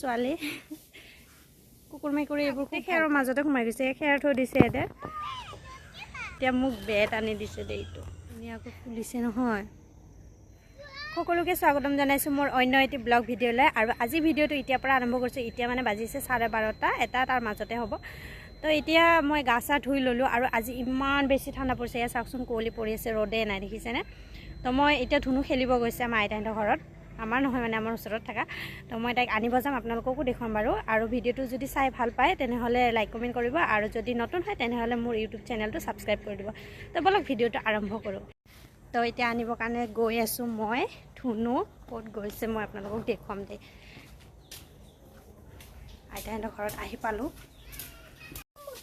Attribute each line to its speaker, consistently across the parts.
Speaker 1: ছোৱালী কুকুৰ মেকুৰী এইবোৰ খেৰৰ মাজতে সোমাই গৈছে খেৰ থৈ দিছে এতিয়া মোক বেট আনি দিছে দে এইটো ধুনীয়াকৈ ফুলিছে নহয় সকলোকে স্বাগতম জনাইছোঁ মোৰ অন্য এটি ব্লগ ভিডিঅ'লৈ আৰু আজি ভিডিঅ'টো এতিয়াৰ পৰা আৰম্ভ কৰিছোঁ এতিয়া মানে বাজিছে 12:30 এটা তাৰ মাজতে হ'ব তো এতিয়া মই গা চা ধুই ল'লোঁ আৰু আজি ইমান বেছি ঠাণ্ডা পৰিছে এয়া চাওকচোন কুঁৱলী পৰি আছে ৰ'দে নাই দেখিছেনে তো মই এতিয়া ধুনু খেলিব গৈছে আমাৰ আইতাহঁতৰ ঘৰত আমাৰ নহয় মানে আমাৰ ওচৰত থকা তো মই তাইক আনিব যাম আপোনালোককো দেখুৱাম বাৰু আৰু ভিডিঅ'টো যদি চাই ভাল পায় তেনেহ'লে লাইক কমেণ্ট কৰিব আৰু যদি নতুন হয় তেনেহ'লে মোৰ ইউটিউব চেনেলটো ছাবস্ক্ৰাইব কৰি দিব তো বলক ভিডিঅ'টো আৰম্ভ কৰোঁ তো এতিয়া আনিবৰ কাৰণে গৈ আছোঁ মই ধুনু ক'ত গৈছে মই আপোনালোকক দেখুৱাম দেই আইতাহঁতৰ ঘৰত আহি পালোঁ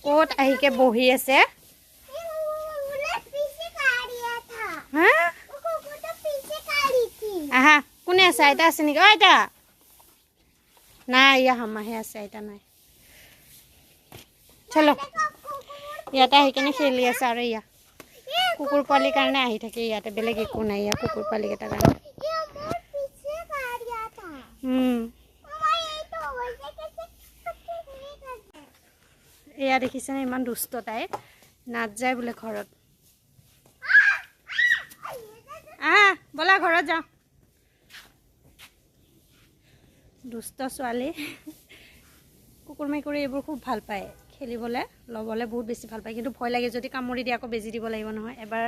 Speaker 1: ক'ত আহিকে বহি আছে আহা কোনে আছে আইতা আছে নেকি আইতা নাই ইয়া হামাহে আছে আইতা নাই চলো ইয়াতে আহি কেনে খেলি আছে আৰু ইয়া কুকুৰ পোৱালিৰ কাৰণে আহি থাকে ইয়াতে বেলেগ একো নাই ইয়া কুকুৰ পোৱালিকেইটাৰ কাৰণে এয়া দেখিছেনে ইমান দুষ্ট তাই নাযায় বোলে ঘৰত আহ ব'লা ঘৰত যাওঁ দুষ্ট ছোৱালী কুকুৰ মেকুৰী এইবোৰ খুব ভাল পায় খেলিবলৈ ল'বলৈ বহুত বেছি ভাল পায় কিন্তু ভয় লাগে যদি কামুৰি দিয়ে আকৌ বেজি দিব লাগিব নহয় এবাৰ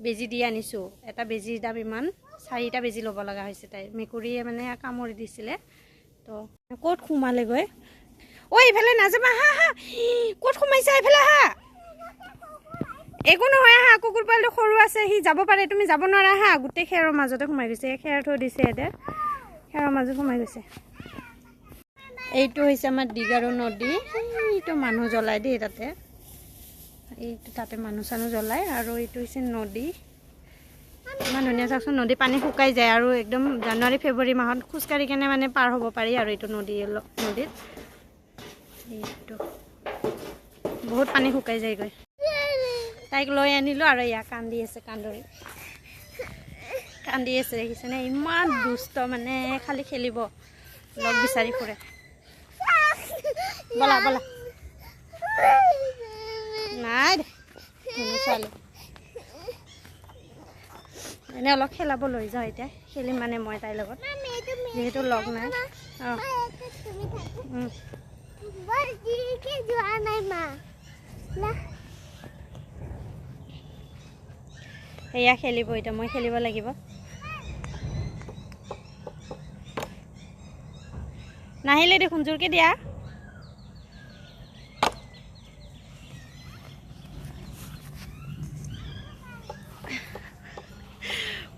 Speaker 1: বেজি দি আনিছোঁ এটা বেজিৰ দাম ইমান 4টা বেজি ল'ব লগা হৈছে তাই মেকুৰীয়ে মানে কামুৰি দিছিলে তো ক'ত সোমালেগৈ ঐ এইফালে নাযাবা হা হা ক'ত সোমাইছা এইফালে হা একো নহয় হা কুকুৰ পোৱালিটো সৰু আছে সি যাব পাৰে তুমি যাব নোৱাৰা হা গোটেই খেৰৰ মাজতে সোমাই গৈছে খেৰ থৈ দিছে এতিয়া খেৰৰ মাজত সোমাই গৈছে এইটো হৈছে আমাৰ দিগাৰু নদী এইটো মানুহ জ্বলাই দেই তাতে মানুহ চানুহ জ্বলাই আৰু এইটো হৈছে নদী ইমান ধুনীয়া চাওকচোন নদী পানী শুকাই যায় আৰু একদম জানুৱাৰী ফেব্ৰুৱাৰী মাহত খোজকাঢ়ি কেনে মানে পাৰ হ'ব পাৰি আৰু এইটো নদীত এইটো বহুত পানী শুকাই যায়গৈ তাইক লৈ আনিলোঁ আৰু ইয়াক কান্দি আছে কান্দি আছে দেখিছেনে ইমান দুষ্ট মানে খালি খেলিব লগ বিচাৰি ফুৰে বলা বলা নাই ছোৱালী এনে অলপ খেলাব লৈ যাওঁ এতিয়া খেলিম মানে মই তাইৰ লগত যিহেতু লগ নাই সেয়া খেলিব এতিয়া মই খেলিব লাগিব নাহিলে দেখোন জোৰকে দিয়া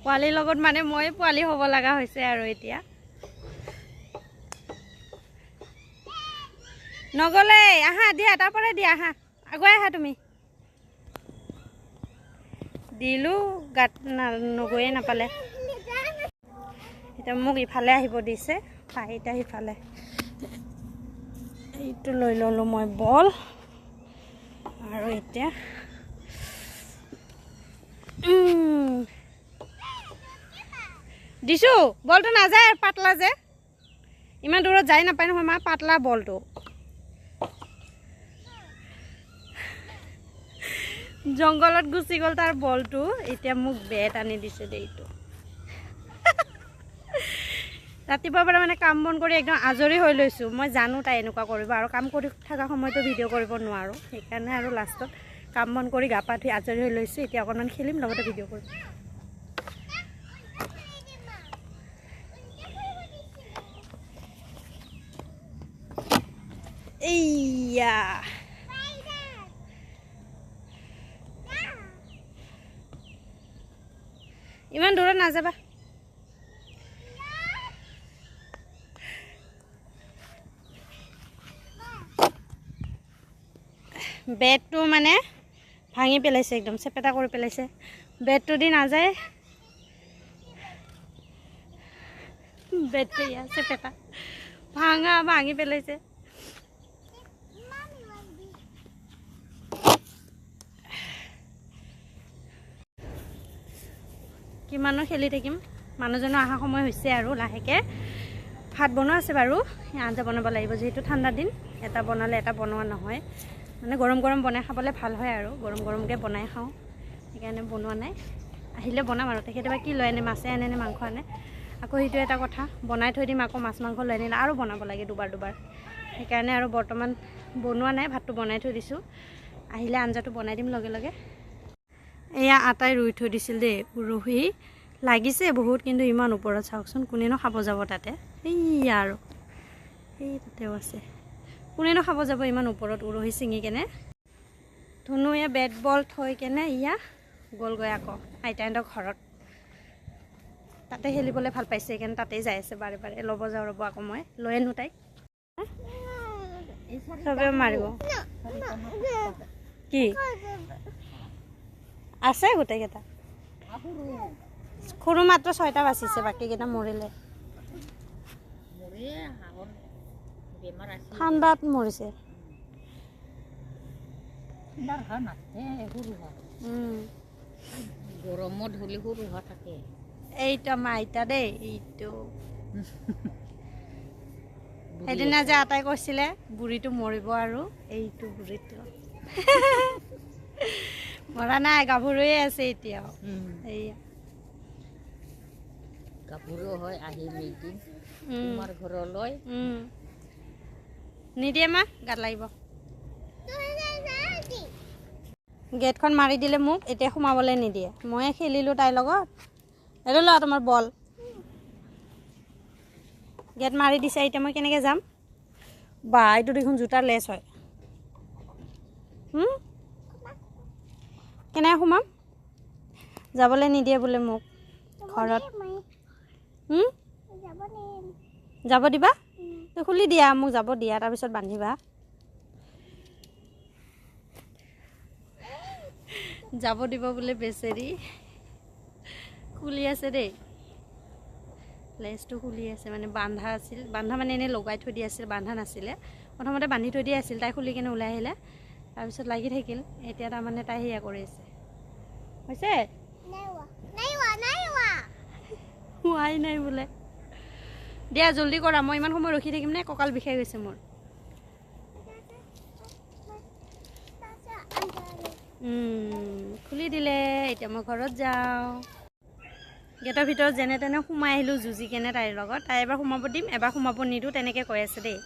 Speaker 1: পোৱালিৰ লগত মানে মই পোৱালি হ'ব লগা হৈছে আৰু এতিয়া নগ'লে আহা দিয়া তাৰ পৰাই দিয়া আহা আগুৱাই আহা তুমি দিলোঁ গাত নগৈয়ে নাপালে এতিয়া মোক ইফালে আহিব দিছে এতিয়া সিফালে এইটো লৈ ল'লোঁ মই বল আৰু এতিয়া দিছোঁ বলটো নাযায় পাতলা যে ইমান দূৰত যাই নাপায় নহয় মা পাতলা বলটো জংঘলত গুচি গ'ল তাৰ বলটো এতিয়া মোক বেট আনি দিছে দে এইটো ৰাতিপুৱাৰ পৰা মানে কাম বন কৰি একদম আজৰি হৈ লৈছোঁ মই জানো তাই এনেকুৱা কৰিব আৰু কাম কৰি থকা সময়তো ভিডিঅ' কৰিব নোৱাৰোঁ সেইকাৰণে আৰু লাষ্টত কাম বন কৰি গা পা ধুই আজৰি হৈ লৈছোঁ এতিয়া অকণমান খেলিম লগতে ভিডিঅ' কৰিম এইয়া ইমান দূৰত নাযাবা বেটটো মানে ভাঙি পেলাইছে একদম চেপেটা কৰি পেলাইছে বেটটো দি নাযায় বেটটো ইয়া চেপেটা ভাঙি পেলাইছে কিমানো খেলি থাকিম মানুহজনৰ অহা সময় হৈছে আৰু লাহেকৈ ভাত বনোৱা আছে বাৰু আঞ্জা বনাব লাগিব যেহেতু ঠাণ্ডা দিন এটা বনালে এটা বনোৱা নহয় মানে গৰম গৰম বনাই খাবলৈ ভাল হয় আৰু গৰম গৰমকৈ বনাই খাওঁ সেইকাৰণে বনোৱা নাই আহিলে বনাম আৰু তেখেতে বা কি লৈ আনে মাছে আনে নে মাংস আনে আকৌ সেইটো এটা কথা বনাই থৈ দিম আকৌ মাছ মাংস লৈ আনিলে আৰু বনাব লাগে দুবাৰ সেইকাৰণে আৰু বৰ্তমান বনোৱা নাই ভাতটো বনাই থৈ দিছোঁ আহিলে আঞ্জাটো বনাই দিম লগে লগে এয়া আটাই ৰুই থৈ দিছিল দেই উৰহি লাগিছে বহুত কিন্তু ইমান ওপৰত চাওকচোন কোনেনো খাব যাব তাতে এইয়া আৰু এই তাতেও আছে কোনেনো খাব যাব ইমান ওপৰত উৰহি ছিঙি কেনে ধুনুৱে বেট বল থৈ কেনে ইয়া গ'লগৈ আকৌ আইতাহঁতৰ ঘৰত তাতে খেলিবলৈ ভাল পাইছে সেইকাৰণে তাতেই যাই আছে বাৰে বাৰে ল'ব যাওঁ ৰ'ব আকৌ মই লৈ আনো তাইক চবে মাৰিব কি আছে গোটেইকেইটা সৰু মাত্ৰ 6টা বাচিছে বাকীকেইটা মৰিলে ঠাণ্ডাত মৰিছে
Speaker 2: গৰমত হ'লে সৰু হোৱা থাকে
Speaker 1: এইটো আমাৰ আইতা দেই এইটো সেইদিনা যে আটাই কৈছিলে বুঢ়ীটো মৰিব আৰু এইটো বুঢ়ীটো মৰা নাই গাভৰুৱে আছে এতিয়াও এইয়া
Speaker 2: গাভৰু হয় আহিম এদিন তোমাৰ ঘৰলৈ
Speaker 1: নিদিয়ে মা গাত লাগিব গেটখন মাৰি দিলে মোক এতিয়া সোমাবলৈ নিদিয়ে ময়ে খেলিলোঁ তাইৰ লগত এইটো লোৱা তোমাৰ বল গেট মাৰি দিছে এতিয়া মই কেনেকৈ যাম বা এইটো দেখোন জোতাৰ লেচ হয় কেনেকৈ সোমাম যাবলৈ নিদিয়ে বোলে মোক ঘৰত যাব দিবা খুলি দিয়া মোক যাব দিয়া তাৰপিছত বান্ধিবা যাব দিব বোলে বেচেৰি খুলি আছে দেই লেজটো খুলি আছে মানে বান্ধা আছিল বান্ধা মানে এনেই লগাই থৈ দিয়া আছিল বান্ধা নাছিলে প্ৰথমতে বান্ধি থৈ দিয়া আছিল তাই খুলি কেনে ওলাই আহিলে তাৰপিছত লাগি থাকিল এতিয়া তাৰমানে তাই সেয়া কৰি আছে হৈছে হোৱাই নাই বোলে দিয়া জলদি কৰা মই ইমান সময় ৰখি থাকিম নে কঁকাল বিষাই গৈছে মোৰ খুলি দিলে এতিয়া মই ঘৰত যাওঁ গেটৰ ভিতৰত যেনে তেনে সোমাই আহিলোঁ যুঁজি কেনে তাইৰ লগত তাই এবাৰ সোমাব দিম এবাৰ সোমাব নিদিওঁ তেনেকৈ কৈ আছে দেই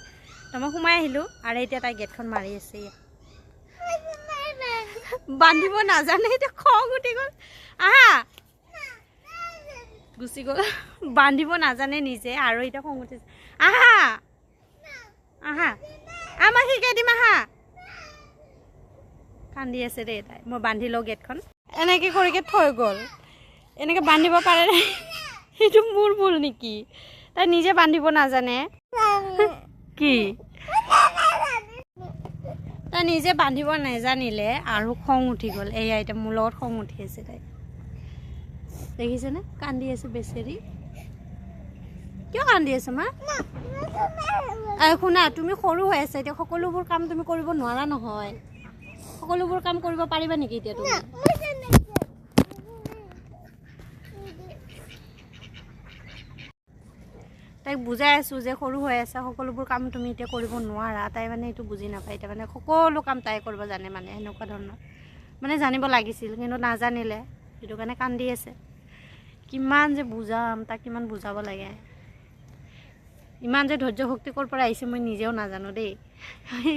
Speaker 1: তো মই সোমাই আহিলোঁ আৰু এতিয়া তাই গেটখন মাৰি আছে বান্ধিব নাজানে এতিয়া খং উঠি গ'ল আহা গুচি গ'ল বান্ধিব নাজানে নিজে আৰু এতিয়া খং উঠিছে আহা আহা আমাক শিকাই দিম আহা কান্দি আছে দেই তাই মই বান্ধি লওঁ গেটখন এনেকৈ কৰিকে থৈ গ'ল এনেকৈ বান্ধিব পাৰে নাই সেইটো মোৰ ভুল নেকি তাই নিজে বান্ধিব নাজানে কি তাই নিজে বান্ধিব নাজানিলে আৰু খং উঠি গ'ল এয়া এতিয়া মোৰ লগত খং উঠি আছে তাই দেখিছেনে কান্দি আছে বেচেৰি কিয় কান্দি আছে মা শুনা তুমি সৰু হৈ আছা এতিয়া সকলোবোৰ কাম তুমি কৰিব নোৱাৰা নহয় সকলোবোৰ কাম কৰিব পাৰিবা নেকি এতিয়া তুমি তাইক বুজাই আছোঁ যে সৰু হৈ আছে সকলোবোৰ কাম তুমি এতিয়া কৰিব নোৱাৰা তাই মানে এইটো বুজি নাপায় এতিয়া মানে সকলো কাম তাই কৰিব জানে মানে এনেকুৱা ধৰণৰ মানে জানিব লাগিছিল কিন্তু নাজানিলে সেইটো কাৰণে কান্দি আছে কিমান যে বুজাম তাক কিমান বুজাব লাগে ইমান যে ধৈৰ্য শক্তি ক'ৰ পৰা আহিছে মই নিজেও নাজানো দেই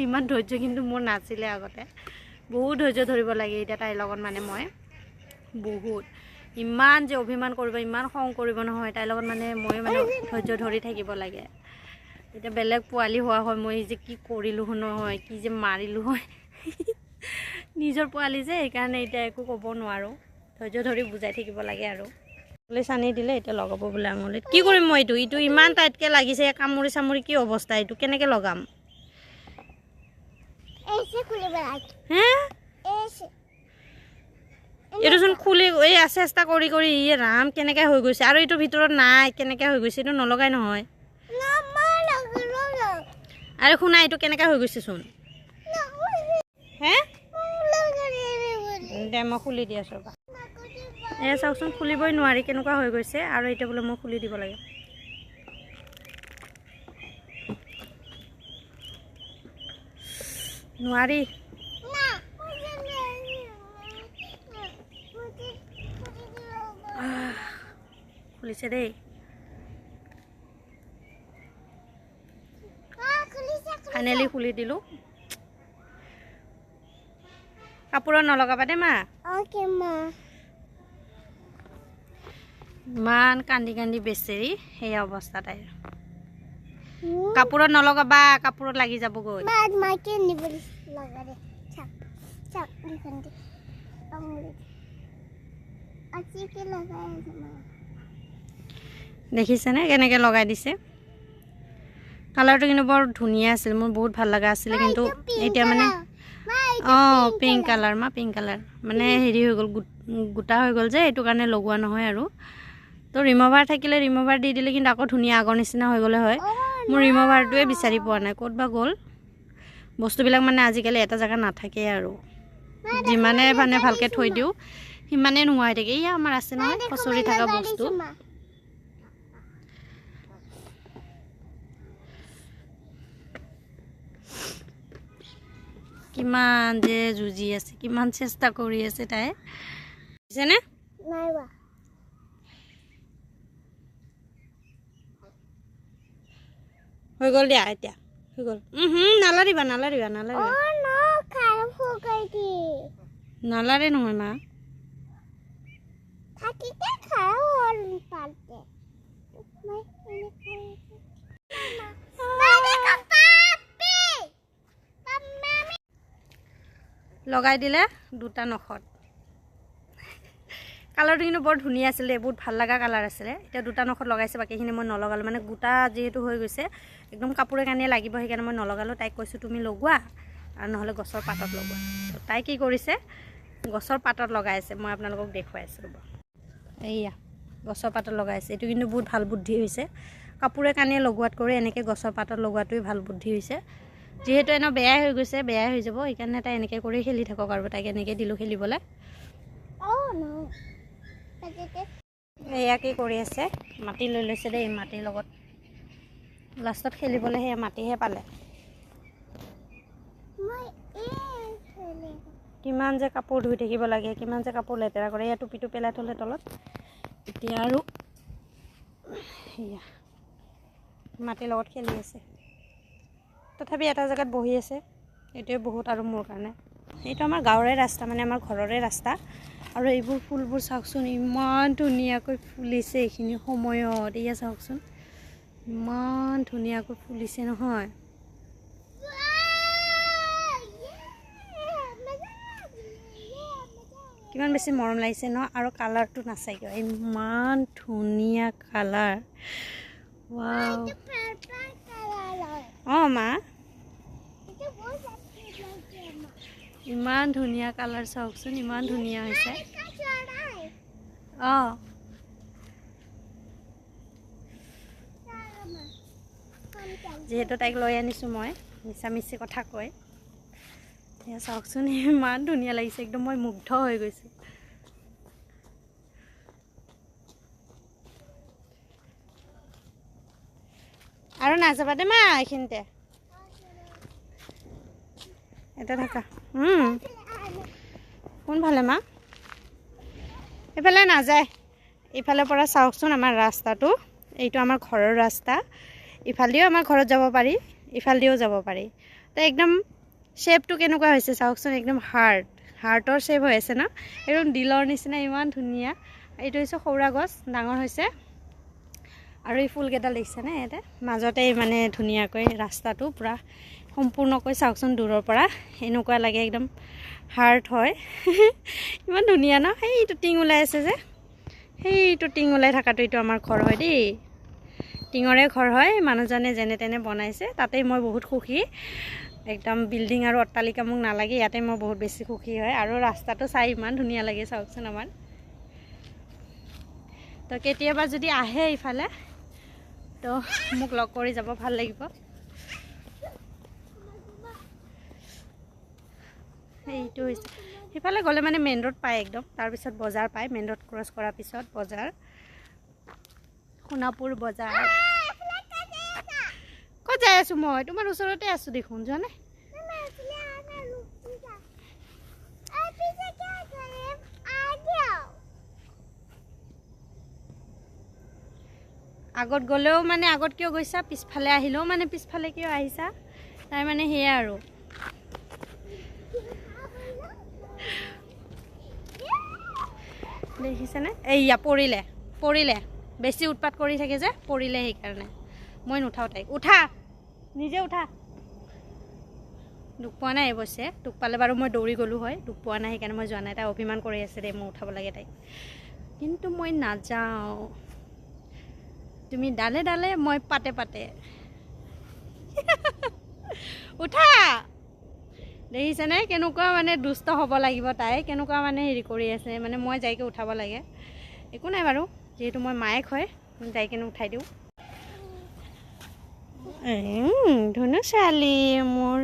Speaker 1: ইমান ধৈৰ্য কিন্তু মোৰ নাছিলে আগতে বহুত ধৈৰ্য ধৰিব লাগে এতিয়া তাইৰ লগত মানে মই বহুত ইমান যে অভিমান কৰিব ইমান খং কৰিব নহয় তাইৰ লগত মানে মই মানে ধৈৰ্য ধৰি থাকিব লাগে এতিয়া বেলেগ পোৱালি হোৱা হয় মই যে কি কৰিলোঁ নহয় কি যে মাৰিলোঁ হয় নিজৰ পোৱালি যে সেইকাৰণে এতিয়া একো ক'ব নোৱাৰোঁ ধৈৰ্য ধৰি বুজাই থাকিব লাগে আৰু পুলিচ আনি দিলে এতিয়া লগাব বোলে আঙুলিত কি কৰিম মই এইটো ইমান টাইটকৈ লাগিছে কামুৰি চামুৰি কি অৱস্থা এইটো কেনেকৈ লগাম হে এইটোচোন খুলি এই চেষ্টা কৰি কৰি ই ৰাম কেনেকৈ হৈ গৈছে আৰু এইটোৰ ভিতৰত নাই কেনেকৈ হৈ গৈছে এইটো নলগাই নহয় আৰু শুনা এইটো কেনেকৈ হৈ গৈছেচোন হে দে মই খুলি দি আছোঁ ৰ'বা এয়া চাওকচোন খুলিবই নোৱাৰি কেনেকুৱা হৈ গৈছে আৰু এতিয়া বোলে মই খুলি দিব লাগে নোৱাৰি খুলিছে দেই ফাইনেলি খুলি দিলোঁ কাপোৰত নলগাবা দেই মা ইমান কান্দি কান্দি বেচেৰি সেয়া অৱস্থা তাইৰ কাপোৰত নলগাবা কাপোৰত লাগি যাবগৈ দেখিছেনে কেনেকৈ লগাই দিছে কালাৰটো কিন্তু বৰ ধুনীয়া আছিল মোৰ বহুত ভাল লগা আছিলে কিন্তু এতিয়া মানে অঁ পিংক কালাৰ মা পিংক কালাৰ মানে হেৰি হৈ গ'ল গোটা হৈ গ'ল যে এইটো কাৰণে লগোৱা নহয় আৰু তো ৰিম'ভাৰ থাকিলে ৰিম'ভাৰ দি দিলে কিন্তু আকৌ ধুনীয়া আগৰ নিচিনা হৈ গ'লে হয় মোৰ ৰিম'ভাৰটোৱে বিচাৰি পোৱা নাই ক'ত বা গ'ল বস্তুবিলাক মানে আজিকালি এটা জেগা নাথাকে আৰু যিমানে মানে ভালকৈ থৈ দিওঁ সিমানেই নোহোৱা হৈ থাকে এয়া আমাৰ আছে নহয় খচৰি থকা বস্তু কিমান যে যুঁজি আছে কিমান চেষ্টা কৰি আছে তাই বুজিছেনে হৈ গ'ল দিয়া এতিয়া হৈ গ'ল নালাৰিবা নালাৰিবা নালাৰিবা নালাৰে নহয় মা লগাই দিলে দুটা নখত কালাৰটো কিন্তু বৰ ধুনীয়া আছিলে বহুত ভাল লগা কালাৰ আছিলে এতিয়া দুটা নখত লগাইছে বাকীখিনি মই নলগালোঁ মানে গোটা যিহেতু হৈ গৈছে একদম কাপোৰে কানিয়ে লাগিব সেইকাৰণে মই নলগালোঁ তাইক কৈছোঁ তুমি লগোৱা আৰু নহ'লে গছৰ পাতত লগোৱা তাই কি কৰিছে গছৰ পাতত লগাইছে মই আপোনালোকক দেখুৱাই আছোঁ ৰ'ব এইয়া গছৰ পাতত লগাইছে এইটো কিন্তু বহুত ভাল বুদ্ধি হৈছে কাপোৰে কানিয়ে লগোৱাত কৰি এনেকৈ গছৰ পাতত লগোৱাটোৱে ভাল বুদ্ধি হৈছে যিহেতু এনেও বেয়াই হৈ গৈছে বেয়াই হৈ যাব সেইকাৰণে তাই এনেকৈ কৰি খেলি থাকক আৰু তাইক এনেকৈ দিলোঁ খেলিবলৈ এয়া কি কৰি আছে মাটি লৈ লৈছে দেই মাটিৰ লগত লাষ্টত খেলিবলৈ সেয়া মাটিহে পালে কিমান যে কাপোৰ ধুই থাকিব লাগে কিমান যে কাপোৰ লেতেৰা কৰে এয়া টুপিটো পেলাই থ'লে তলত এতিয়া আৰু সেয়া মাটিৰ লগত খেলি আছে তথাপি এটা জেগাত বহি আছে এইটোৱে বহুত আৰু মোৰ কাৰণে এইটো আমাৰ গাঁৱৰে ৰাস্তা মানে আমাৰ ঘৰৰে ৰাস্তা আৰু এইবোৰ ফুলবোৰ চাওকচোন ইমান ধুনীয়াকৈ ফুলিছে এইখিনি সময়ত এয়া চাওকচোন ইমান ধুনীয়াকৈ ফুলিছে নহয় কিমান বেছি মৰম লাগিছে ন আৰু কালাৰটো নাচাই কিয় ইমান ধুনীয়া কালাৰ ৱাও অঁ মা ইমান ধুনীয়া কালাৰ চাওকচোন ইমান ধুনীয়া হৈছে অঁ যিহেতু তাইক লৈ আনিছোঁ মই মিছামিছি কথা কয় এয়া চাওকচোন ইমান ধুনীয়া লাগিছে একদম মই মুগ্ধ হৈ গৈছোঁ আৰু নাযাবা দে মা এইখিনিতে এটা থাকা কোনফালে মা এইফালে নাযায় ইফালৰ পৰা চাওকচোন আমাৰ ৰাস্তাটো এইটো আমাৰ ঘৰৰ ৰাস্তা ইফালেও আমাৰ ঘৰত যাব পাৰি ইফালেও যাব পাৰি তো একদম শ্বেপটো কেনেকুৱা হৈছে চাওকচোন একদম হাৰ্টৰ শ্বেপ হৈ আছে ন একদম দিলৰ নিচিনা ইমান ধুনীয়া এইটো হৈছে সৌৰা গছ ডাঙৰ হৈছে আৰু এই ফুলকেইডাল দেখিছেনে ইয়াতে মাজতে মানে ধুনীয়াকৈ ৰাস্তাটো পূৰা সম্পূৰ্ণকৈ চাওকচোন দূৰৰ পৰা এনেকুৱা লাগে একদম হাৰ্ট হয় ইমান ধুনীয়া ন সেইটো টিং ওলাই আছে যে সেইটো টিং ওলাই থকাটো এইটো আমাৰ ঘৰ হয় দেই টিঙৰে ঘৰ হয় মানুহজনে যেনে তেনে বনাইছে তাতেই মই বহুত সুখী একদম বিল্ডিং আৰু অট্টালিকা মোক নালাগে ইয়াতে মই বহুত বেছি সুখী হয় আৰু ৰাস্তাটো চাই ইমান ধুনীয়া লাগে চাওকচোন আমাৰ তো কেতিয়াবা যদি আহে ইফালে তো মোক লগ কৰি যাব ভাল লাগিব এইটো হৈছে সিফালে গ'লে মানে মেইন ৰোড পায় একদম তাৰপিছত বজাৰ পায় মেইন ৰোড ক্ৰছ কৰাৰ পিছত বজাৰ সোণাপুৰ বজাৰ ক'ত যাই আছোঁ মই তোমাৰ ওচৰতে আছোঁ দেখোন যোৱা নাই আগত গ'লেও মানে আগত কিয় গৈছা, পিছফালে আহিলেও মানে পিছফালে কিয় আহিছা, তাই মানে সেয়াই আৰু। দেখিছেনে? এইয়া পৰিলে পৰিলে, বেছি উৎপাত কৰি থাকে যে পৰিলে, সেইকাৰণে মই নুঠাওঁ তাইক। উঠা, নিজে উঠা। দুখ পোৱা নাই অৱশ্যে, দুখ পালে বাৰু মই দৌৰি গ'লোঁ হয়, দুখ পোৱা নাই সেইকাৰণে মই যোৱা নাই। তাই অভিমান কৰি আছে দেই, মই উঠাব লাগে তাইক, কিন্তু মই নাযাওঁ। তুমি ডালে ডালে, মই পাতে পাতে। উঠা। দেখিছেনে কেনেকুৱা মানে দুষ্ট হ'ব লাগিব তাই, কেনেকুৱা মানে হেৰি কৰি আছে, মানে মই যাইকে উঠাব লাগে। একো নাই বাৰু, যিহেতু মই মায়েক হয়, যাই কিনে উঠাই দিওঁ। ধুনু ছোৱালী মোৰ।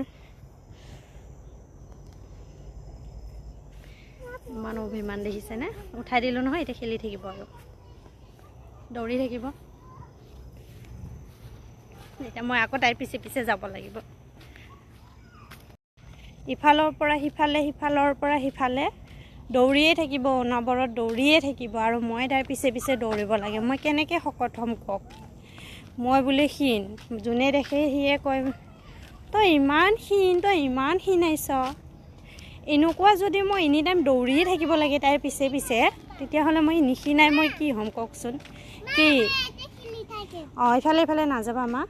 Speaker 1: ইমান অভিমান দেখিছেনে? উঠাই দিলোঁ নহয়, এতিয়া খেলি থাকিব আৰু দৌৰি থাকিব। এতিয়া মই আকৌ তাইৰ পিছে পিছে যাব লাগিব। ইফালৰ পৰা সিফালে, সিফালৰ পৰা সিফালে দৌৰিয়ে থাকিব, অনবৰত দৌৰিয়ে থাকিব, আৰু মই তাইৰ পিছে পিছে দৌৰিব লাগে। মই কেনেকৈ শকত হ'ম কওক? মই বোলে ক্ষীণ, যোনে দেখে সিয়ে কয় তই ইমান ক্ষীণ, তই ইমান ক্ষীণাইছ। এনেকুৱা যদি মই এনি টাইম দৌৰিয়ে থাকিব লাগে তাইৰ পিছে পিছে, তেতিয়াহ'লে মই নিক্ষীণাই মই কি হ'ম কওকচোন? কি অঁ, ইফালে ইফালে নাযাবা মা।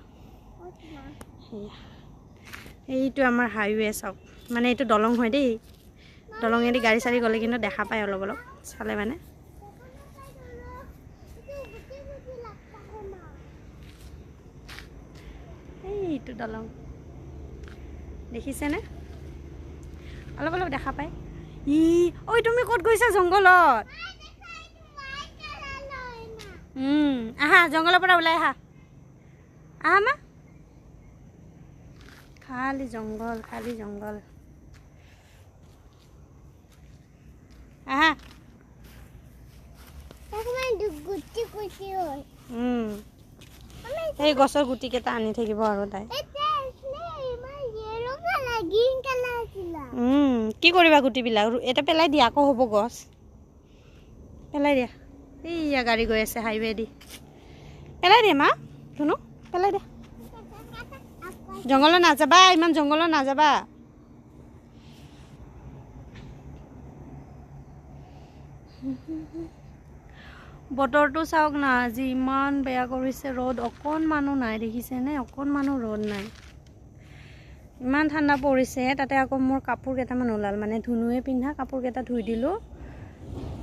Speaker 1: এইটো আমাৰ হাইৱে চাওক, মানে এইটো দলং হয় দেই, দলঙেদি গাড়ী চাড়ী গ'লে কিন্তু দেখা পায় অলপ অলপ চালে মানে। এইটো দলং দেখিছেনে? অলপ অলপ দেখা পায়। ঐ তুমি ক'ত গৈছা জংঘলত? আহা, জংঘলৰ পৰা ওলাই আহা। আহা মা। খালি জংঘল, খালি জংঘল। আহা। এই গছৰ গুটি কেইটা আনি থাকিব আৰু তাই। কি কৰিবা গুটিবিলাক? এটা পেলাই দিয়া, আকৌ হ'ব গছ। পেলাই দিয়া। এইয়া গাড়ী গৈ আছে হাইৱে দি, পেলাই দিয়া মা। ধুনু পেলাই দিয়া। জংঘলত নাযাবা, ইমান জংঘলত নাযাবা। বতৰটো চাওক না, আজি ইমান বেয়া কৰিছে, ৰ'দ অকণমানো নাই দেখিছেনে? অকণমানো ৰ'দ নাই, ইমান ঠাণ্ডা পৰিছে। তাতে আকৌ মোৰ কাপোৰ কেইটামান ওলাল, মানে ধুনুৱে পিন্ধা কাপোৰ কেইটা ধুই দিলোঁ,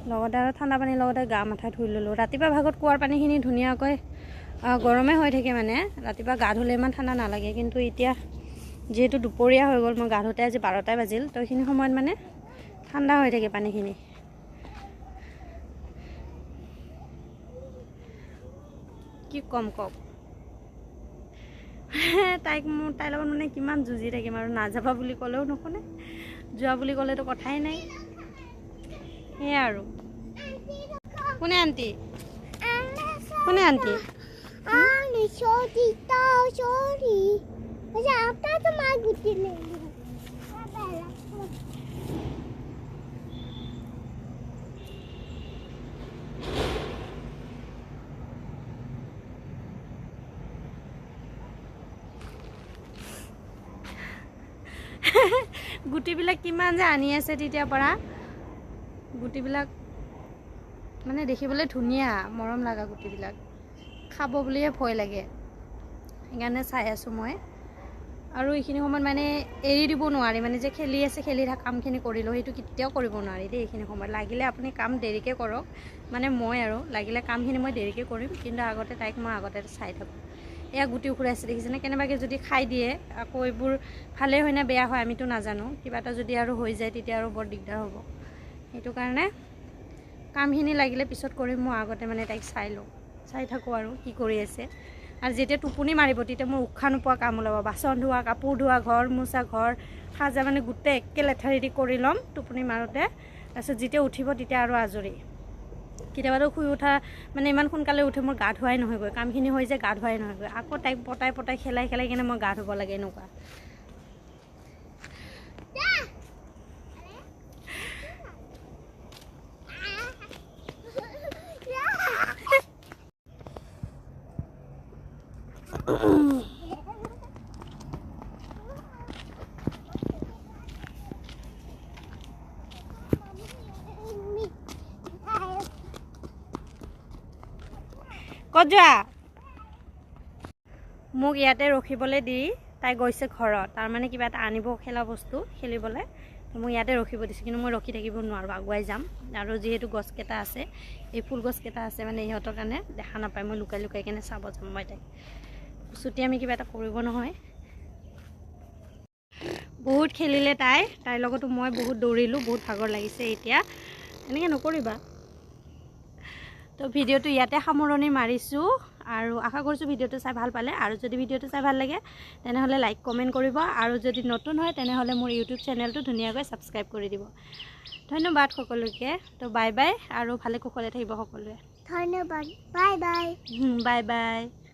Speaker 1: লগতে আৰু ঠাণ্ডা পানীৰ লগতে গা মাথা ধুই ল'লোঁ। ৰাতিপুৱা ভাগত কুঁৱাৰ পানীখিনি ধুনীয়াকৈ গৰমে হৈ থাকে, মানে ৰাতিপুৱা গা ধুলে ইমান ঠাণ্ডা নালাগে, কিন্তু এতিয়া যিহেতু দুপৰীয়া হৈ গ'ল, মই গা ধুতে আজি 12টাই বাজিল, তো এইখিনি সময়ত মানে ঠাণ্ডা হৈ থাকে পানীখিনি। কি ক'ম কওক? তাইৰ লগত মানে কিমান যুঁজি থাকিম আৰু, নাযাবা বুলি ক'লেও নুশুনে, যোৱা বুলি ক'লেতো কথাই নাই। সেয়া আৰু। কোনে আণ্টি? কোনে আণ্টি? গুটিবিলাক কিমান যে আনি আছে তেতিয়াৰ পৰা, গুটিবিলাক মানে দেখিবলৈ ধুনীয়া, মৰম লগা গুটিবিলাক, খাব বুলিয়ে ভয় লাগে, সেইকাৰণে চাই আছোঁ মই। আৰু এইখিনি সময়ত মানে এৰি দিব নোৱাৰি, মানে যে খেলি আছে খেলি থাকা কামখিনি কৰিলোঁ, সেইটো কেতিয়াও কৰিব নোৱাৰি দেই। এইখিনি সময়ত লাগিলে আপুনি কাম দেৰিকৈ কৰক, মানে মই আৰু লাগিলে কামখিনি মই দেৰিকৈ কৰিম, কিন্তু আগতে তাইক মই আগতে চাই থাকোঁ। এয়া গুটি উখুৰাইছে দেখিছেনে? কেনেবাকৈ যদি খাই দিয়ে আকৌ এইবোৰ ভালে হয় নে বেয়া হয় আমিতো নাজানো, কিবা এটা যদি আৰু হৈ যায় তেতিয়া আৰু বৰ দিগদাৰ হ'ব। সেইটো কাৰণে কামখিনি লাগিলে পিছত কৰিম, মই আগতে মানে তাইক চাই থাকোঁ আৰু কি কৰি আছে। আৰু যেতিয়া টোপনি মাৰিব তেতিয়া মোৰ উশাহ নোপোৱা কাম ওলাব, বাচন ধোৱা, কাপোৰ ধোৱা, ঘৰ মোচা, ঘৰ সাজা, মানে গোটেই একে লেঠাৰিদি কৰি ল'ম টোপনি মাৰোঁতে। তাৰপিছত যেতিয়া উঠিব তেতিয়া আৰু আজৰি। কেতিয়াবাতো শুই উঠা মানে ইমান সোনকালে উঠে, মোৰ গা ধোৱাই নহয়গৈ, কামখিনি হৈ যায় গা ধোৱাই নহয়গৈ, আকৌ তাইক পতাই পতাই খেলাই কিনে মই গা ধুব লাগে, এনেকুৱা। ক'ত যোৱা মোক ইয়াতে ৰখিবলৈ দি তাই গৈছে ঘৰত তাৰমানে কিবা এটা আনিব খেলা বস্তু খেলিবলৈ মই ইয়াতে ৰখিব দিছোঁ কিন্তু মই ৰখি থাকিব নোৱাৰোঁ আগুৱাই যাম আৰু যিহেতু গছকেইটা আছে এই ফুল গছকেইটা আছে মানে ইহঁতৰ কাৰণে দেখা নাপায় মই লুকাই লুকাই কেনে চাব যাম মই তাইক ছুটি আমি কিবা এটা কৰিব নহয় বহুত খেলিলে তাইৰ লগতো মই বহুত দৌৰিলোঁ বহুত ভাগৰ লাগিছে এতিয়া এনেকৈ নকৰিবা তো ভিডিঅ'টো ইয়াতে সামৰণি মাৰিছোঁ আৰু আশা কৰিছোঁ ভিডিঅ'টো চাই ভাল পালে আৰু যদি ভিডিঅ'টো চাই ভাল লাগে তেনেহ'লে লাইক কমেণ্ট কৰিব আৰু যদি নতুন হয় তেনেহ'লে মোৰ ইউটিউব চেনেলটো ধুনীয়াকৈ ছাবস্ক্ৰাইব কৰি দিব ধন্যবাদ সকলোকে তো বাই বাই আৰু ভালে কুশলে থাকিব সকলোৱে
Speaker 3: ধন্যবাদ বাই বাই
Speaker 1: বাই বাই